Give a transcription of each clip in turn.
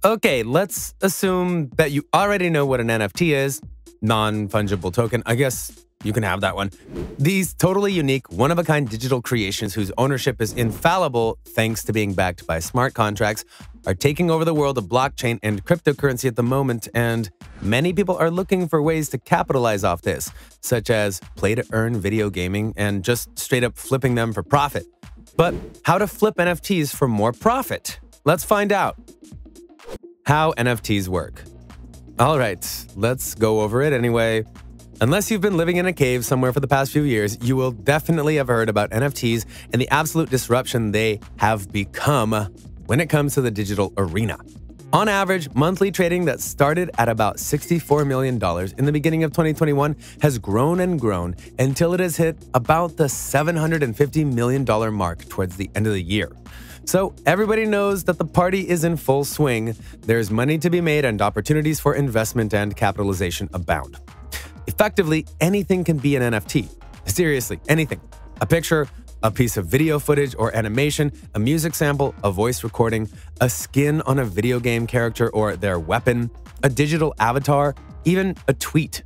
Okay, let's assume that you already know what an NFT is. Non-fungible token. I guess you can have that one. These totally unique, one-of-a-kind digital creations whose ownership is infallible thanks to being backed by smart contracts are taking over the world of blockchain and cryptocurrency at the moment, and many people are looking for ways to capitalize off this, such as play-to-earn video gaming and just straight-up flipping them for profit. But how to flip NFTs for more profit? Let's find out. How NFTs work. All right, let's go over it anyway. Unless you've been living in a cave somewhere for the past few years, you will definitely have heard about NFTs and the absolute disruption they have become when it comes to the digital arena. On average, monthly trading that started at about $64 million in the beginning of 2021 has grown and grown until it has hit about the $750 million mark towards the end of the year. So everybody knows that the party is in full swing. There's money to be made and opportunities for investment and capitalization abound. Effectively, anything can be an NFT. Seriously, anything. A picture, a piece of video footage or animation, a music sample, a voice recording, a skin on a video game character or their weapon, a digital avatar, even a tweet.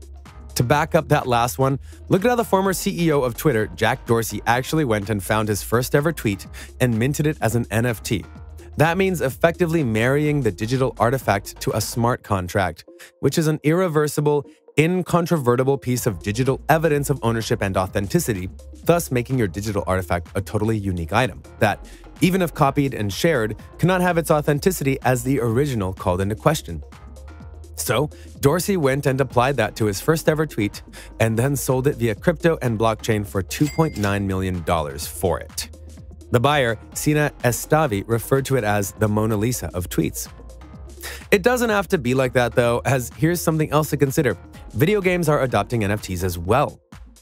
To back up that last one, look at how the former CEO of Twitter, Jack Dorsey, actually went and found his first ever tweet and minted it as an NFT. That means effectively marrying the digital artifact to a smart contract, which is an irreversible, incontrovertible piece of digital evidence of ownership and authenticity, thus making your digital artifact a totally unique item that, even if copied and shared, cannot have its authenticity as the original called into question. So, Dorsey went and applied that to his first ever tweet and then sold it via crypto and blockchain for $2.9 million for it. The buyer, Sina Estavi, referred to it as the Mona Lisa of tweets. It doesn't have to be like that though, as here's something else to consider. Video games are adopting NFTs as well.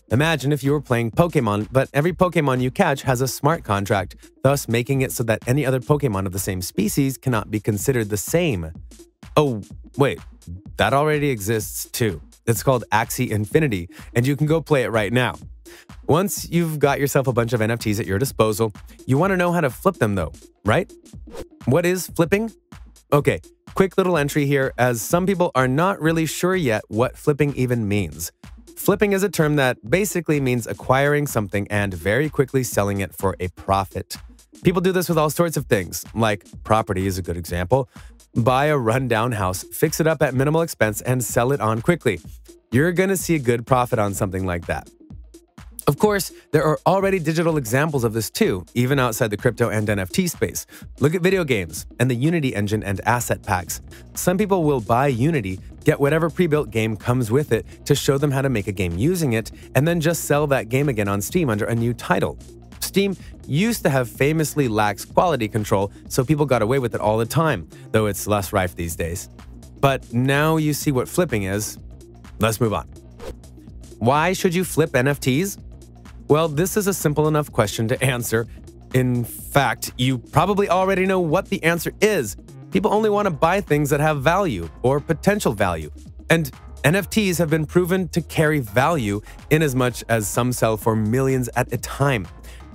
Imagine if you were playing Pokemon, but every Pokemon you catch has a smart contract, thus making it so that any other Pokemon of the same species cannot be considered the same. Oh, wait, that already exists too. It's called Axie Infinity, and you can go play it right now. Once you've got yourself a bunch of NFTs at your disposal, you want to know how to flip them though, right? What is flipping? Okay, quick little entry here, as some people are not really sure yet what flipping even means. Flipping is a term that basically means acquiring something and very quickly selling it for a profit. People do this with all sorts of things, like property is a good example. Buy a rundown house, fix it up at minimal expense, and sell it on quickly. You're going to see a good profit on something like that. Of course, there are already digital examples of this too, even outside the crypto and NFT space. Look at video games and the Unity engine and asset packs. Some people will buy Unity, get whatever pre-built game comes with it to show them how to make a game using it, and then just sell that game again on Steam under a new title. Steam used to have famously lax quality control, so people got away with it all the time, though it's less rife these days. But now you see what flipping is. Let's move on. Why should you flip NFTs? Well, this is a simple enough question to answer. In fact, you probably already know what the answer is. People only want to buy things that have value or potential value. And NFTs have been proven to carry value in as much as some sell for millions at a time.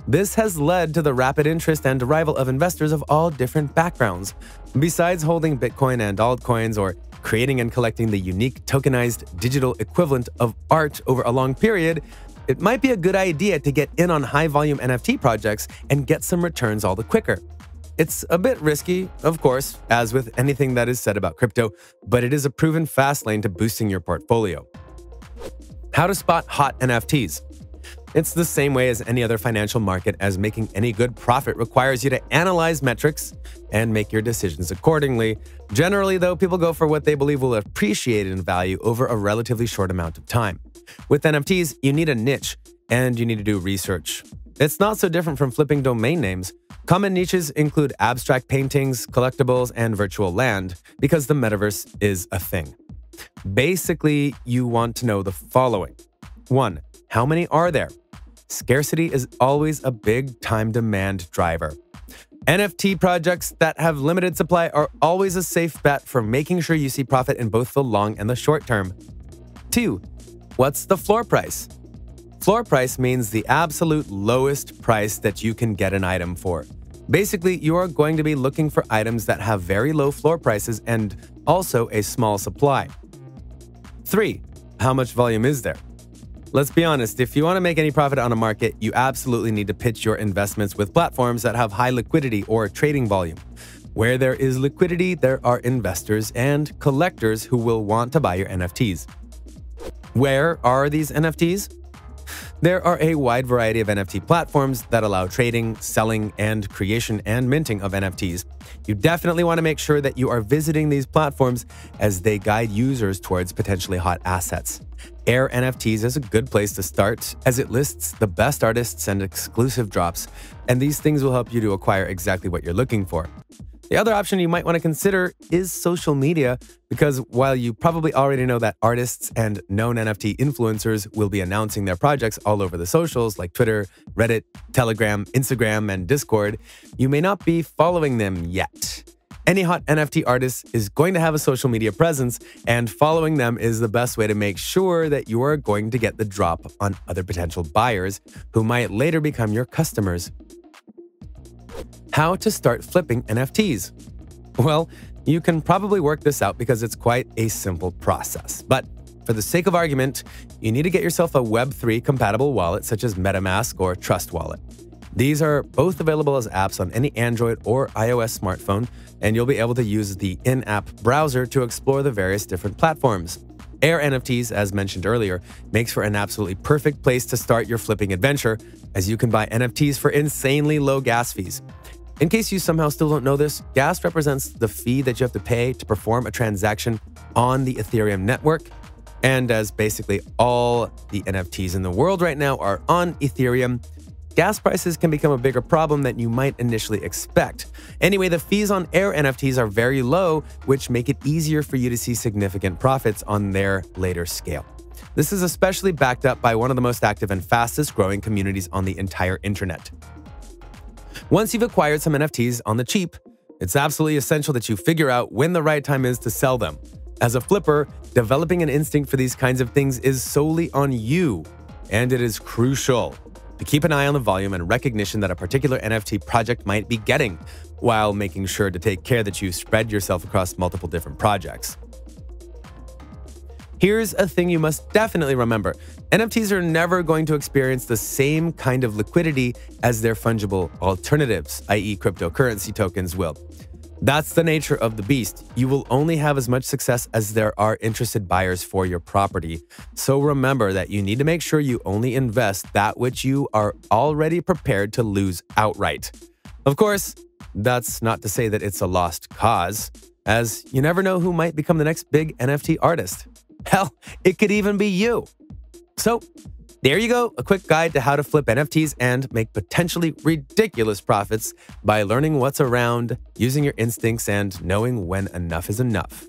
This has led to the rapid interest and arrival of investors of all different backgrounds. Besides holding Bitcoin and altcoins or creating and collecting the unique tokenized digital equivalent of art over a long period, it might be a good idea to get in on high-volume NFT projects and get some returns all the quicker. It's a bit risky, of course, as with anything that is said about crypto, but it is a proven fast lane to boosting your portfolio. How to spot hot NFTs. It's the same way as any other financial market, as making any good profit requires you to analyze metrics and make your decisions accordingly. Generally, though, people go for what they believe will appreciate in value over a relatively short amount of time. With NFTs, you need a niche, and you need to do research. It's not so different from flipping domain names. Common niches include abstract paintings, collectibles, and virtual land, because the metaverse is a thing. Basically, you want to know the following. 1. How many are there? Scarcity is always a big time demand driver. NFT projects that have limited supply are always a safe bet for making sure you see profit in both the long and the short term. 2. What's the floor price? Floor price means the absolute lowest price that you can get an item for. Basically, you are going to be looking for items that have very low floor prices and also a small supply. 3. How much volume is there? Let's be honest, if you want to make any profit on a market, you absolutely need to pitch your investments with platforms that have high liquidity or trading volume. Where there is liquidity, there are investors and collectors who will want to buy your NFTs. Where are these NFTs? There are a wide variety of NFT platforms that allow trading, selling, and creation and minting of NFTs. You definitely want to make sure that you are visiting these platforms as they guide users towards potentially hot assets. Air NFTs is a good place to start as it lists the best artists and exclusive drops, and these things will help you to acquire exactly what you're looking for. The other option you might want to consider is social media, because while you probably already know that artists and known NFT influencers will be announcing their projects all over the socials like Twitter, Reddit, Telegram, Instagram, and Discord, you may not be following them yet. Any hot NFT artist is going to have a social media presence, and following them is the best way to make sure that you are going to get the drop on other potential buyers who might later become your customers. How to start flipping NFTs? Well, you can probably work this out because it's quite a simple process. But for the sake of argument, you need to get yourself a Web3 compatible wallet such as MetaMask or Trust Wallet. These are both available as apps on any Android or iOS smartphone, and you'll be able to use the in-app browser to explore the various different platforms. Air NFTs, as mentioned earlier, makes for an absolutely perfect place to start your flipping adventure, as you can buy NFTs for insanely low gas fees. In case you somehow still don't know this, gas represents the fee that you have to pay to perform a transaction on the Ethereum network. And as basically all the NFTs in the world right now are on Ethereum, gas prices can become a bigger problem than you might initially expect. Anyway, the fees on Air NFTs are very low, which make it easier for you to see significant profits on their later scale. This is especially backed up by one of the most active and fastest growing communities on the entire internet. Once you've acquired some NFTs on the cheap, it's absolutely essential that you figure out when the right time is to sell them. As a flipper, developing an instinct for these kinds of things is solely on you, and it is crucial to keep an eye on the volume and recognition that a particular NFT project might be getting, while making sure to take care that you spread yourself across multiple different projects. Here's a thing you must definitely remember. NFTs are never going to experience the same kind of liquidity as their fungible alternatives, i.e. cryptocurrency tokens will. That's the nature of the beast. You will only have as much success as there are interested buyers for your property. So remember that you need to make sure you only invest that which you are already prepared to lose outright. Of course, that's not to say that it's a lost cause, as you never know who might become the next big NFT artist. Hell, it could even be you. So, there you go, a quick guide to how to flip NFTs and make potentially ridiculous profits by learning what's around, using your instincts, and knowing when enough is enough.